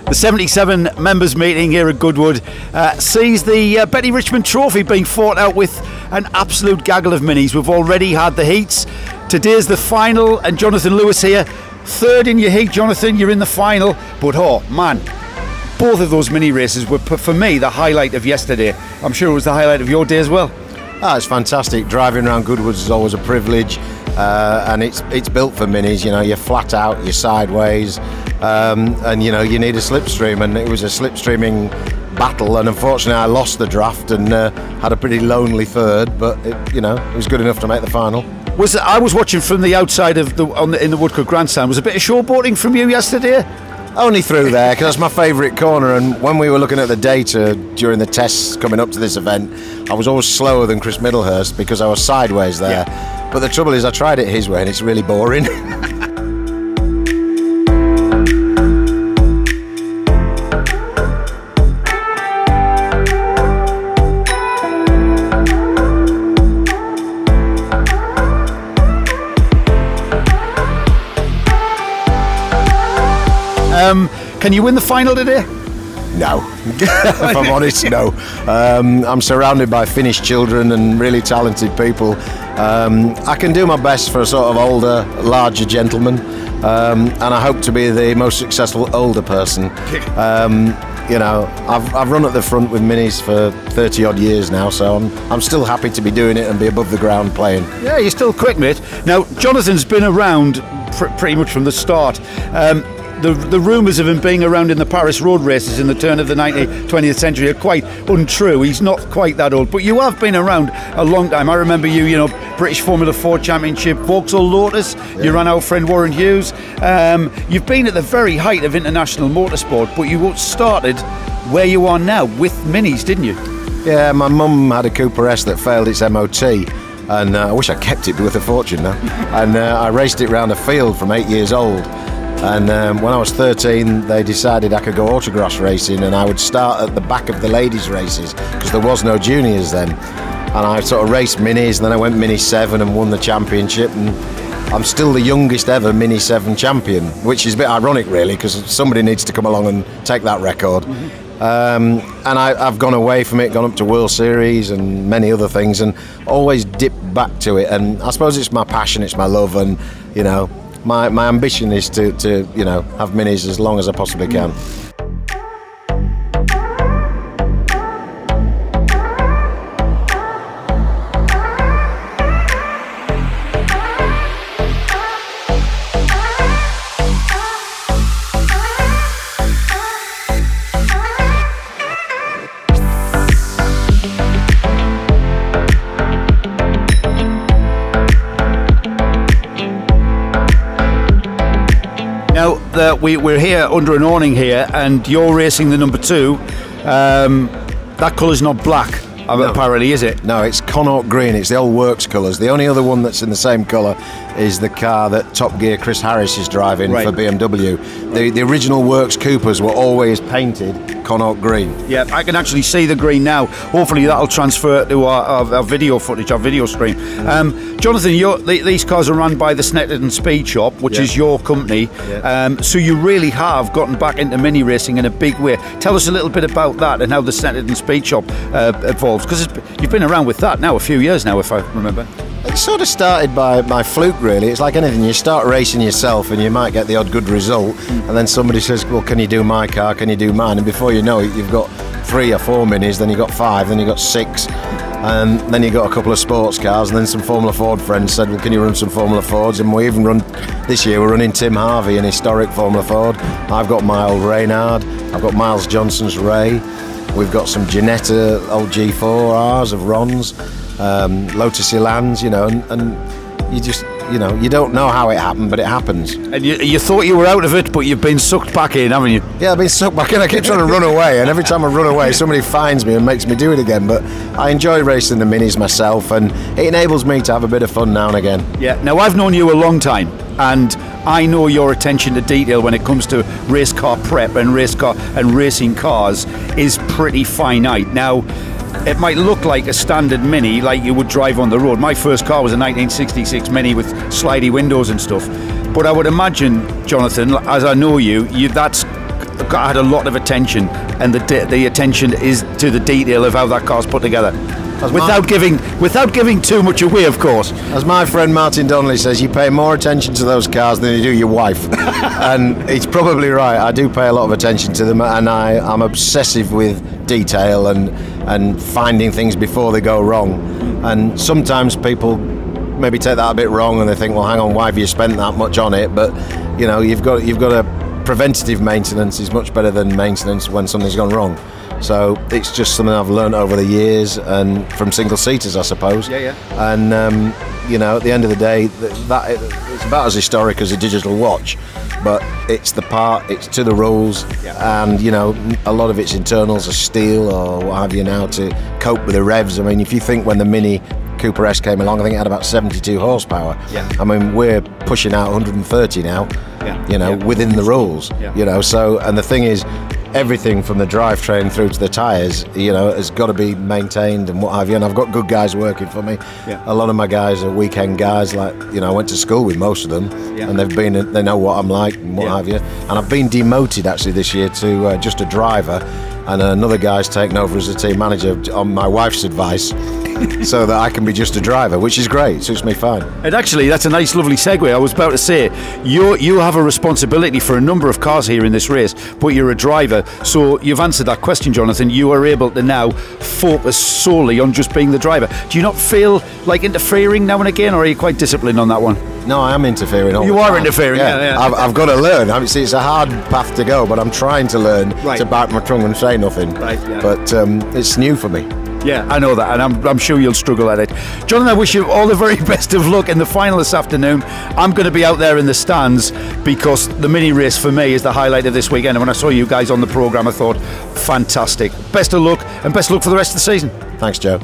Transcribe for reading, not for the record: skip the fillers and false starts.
The 77 members meeting here at Goodwood sees the Betty Richmond Trophy being fought out with an absolute gaggle of minis. We've already had the heats. Today's the final, and Jonathan Lewis here, third in your heat. Jonathan, you're in the final. But oh man, both of those mini races were, for me, the highlight of yesterday. I'm sure it was the highlight of your day as well. Oh, it's fantastic. Driving around Goodwood is always a privilege, and it's built for minis. You know, you're flat out, you're sideways, and you know you need a slipstream, and it was a slipstreaming battle. And unfortunately, I lost the draft and had a pretty lonely third, but it was good enough to make the final. I was watching from the outside of in the Woodcote Grandstand. Was a bit of showboating from you yesterday? Only through there, because that's my favourite corner, and when we were looking at the data during the tests coming up to this event, I was always slower than Chris Middlehurst because I was sideways there. Yeah. But the trouble is I tried it his way and it's really boring. Can you win the final today? No, if I'm honest, no. I'm surrounded by Finnish children and really talented people. I can do my best for a sort of older, larger gentleman, and I hope to be the most successful older person. You know, I've run at the front with minis for 30 odd years now, so I'm still happy to be doing it and be above the ground playing. Yeah, you're still quick, mate. Now, Jonathan's been around pretty much from the start. The rumours of him being around in the Paris road races in the turn of the 20th century are quite untrue. He's not quite that old, but you have been around a long time. I remember you, British Formula 4 Championship, Vauxhall Lotus, yeah. You ran our friend Warren Hughes. You've been at the very height of international motorsport, but you started where you are now with minis, didn't you? Yeah, my mum had a Cooper S that failed its MOT, and I wish I kept it, worth a fortune now. And I raced it round a field from 8 years old. And when I was 13, they decided I could go autocross racing, and I would start at the back of the ladies' races because there was no juniors then. And I sort of raced minis, and then I went Mini 7 and won the championship. And I'm still the youngest ever Mini 7 champion, which is a bit ironic, really, because somebody needs to come along and take that record. And I've gone away from it, gone up to World Series and many other things, and always dipped back to it. And I suppose it's my passion, it's my love, and my ambition is to have minis as long as I possibly can. Now, we're here under an awning here, and you're racing the number 2. That colour's not black, no. Apparently, is it? No, it's Connaught green. It's the old works colours. The only other one that's in the same colour is the car that Top Gear Chris Harris is driving for BMW. The original works Coopers were always painted Connaught green. Yeah, I can actually see the green now. Hopefully that'll transfer to our video footage, our video stream. Jonathan, these cars are run by the Snetterton Speed Shop, which is your company. Yeah. So you really have gotten back into mini racing in a big way. Tell us a little bit about that and how the Snetterton Speed Shop evolves, because you've been around with that now a few years now, if I remember. It sort of started by fluke, really. It's like anything. You start racing yourself and you might get the odd good result, and then somebody says, well, can you do my car, can you do mine? And before you know it, you've got 3 or 4 minis, then you've got 5, then you've got 6, and then you've got a couple of sports cars, and then some Formula Ford friends said, well, can you run some Formula Fords? And we even run, this year we're running Tim Harvey, an historic Formula Ford. I've got my old Reynard, I've got Miles Johnson's Ray, we've got some Ginetta old G4Rs of Ron's, Lotus Elans, and you just, you don't know how it happened, but it happens. And you thought you were out of it, but you've been sucked back in, haven't you? Yeah, I've been sucked back in. I keep trying to run away, and every time I run away, somebody finds me and makes me do it again. But I enjoy racing the minis myself, and it enables me to have a bit of fun now and again. Yeah. Now, I've known you a long time, and I know your attention to detail when it comes to race car prep and racing cars is pretty finite. Now, it might look like a standard Mini like you would drive on the road. My first car was a 1966 Mini with slidey windows and stuff. But I would imagine, Jonathan, as I know you, that's had a lot of attention, and the attention is to the detail of how that car's put together. Without giving too much away, of course. As my friend Martin Donnelly says, you pay more attention to those cars than you do your wife. And he's probably right. I do pay a lot of attention to them, and I'm obsessive with detail and finding things before they go wrong. And sometimes people maybe take that a bit wrong, and they think, well, hang on, why have you spent that much on it? But you know, you've got a preventative maintenance is much better than maintenance when something's gone wrong. So it's just something I've learned over the years, and from single seaters, I suppose. Yeah. And you know, at the end of the day, that it's about as historic as a digital watch, but it's to the rules, and you know, a lot of its internals are steel or what have you now to cope with the revs. I mean, if you think when the Mini Cooper S came along, I think it had about 72 horsepower. Yeah. I mean, we're pushing out 130 now. Yeah. You know, within the rules. Yeah. You know, so, and the thing is, everything from the drivetrain through to the tyres, you know, has got to be maintained and what have you. And I've got good guys working for me. Yeah. A lot of my guys are weekend guys. Like, you know, I went to school with most of them, and they know what I'm like and what have you. And I've been demoted actually this year to just a driver, and another guy's taken over as a team manager on my wife's advice. So that I can be just a driver, which is great. Suits me fine. And actually, that's a nice, lovely segue. I was about to say, you have a responsibility for a number of cars here in this race, but you're a driver. So you've answered that question, Jonathan. You are able to now focus solely on just being the driver. Do you not feel like interfering now and again, or are you quite disciplined on that one? No, I am interfering. You are interfering, yeah. I've got to learn. I mean, see, it's a hard path to go, but I'm trying to learn to bite my tongue and say nothing. Right, yeah. But it's new for me. Yeah, I know that, and I'm sure you'll struggle at it. Jonathan, I wish you all the very best of luck in the final this afternoon. I'm going to be out there in the stands because the mini race for me is the highlight of this weekend. And when I saw you guys on the programme, I thought, fantastic. Best of luck, and best of luck for the rest of the season. Thanks, Joe.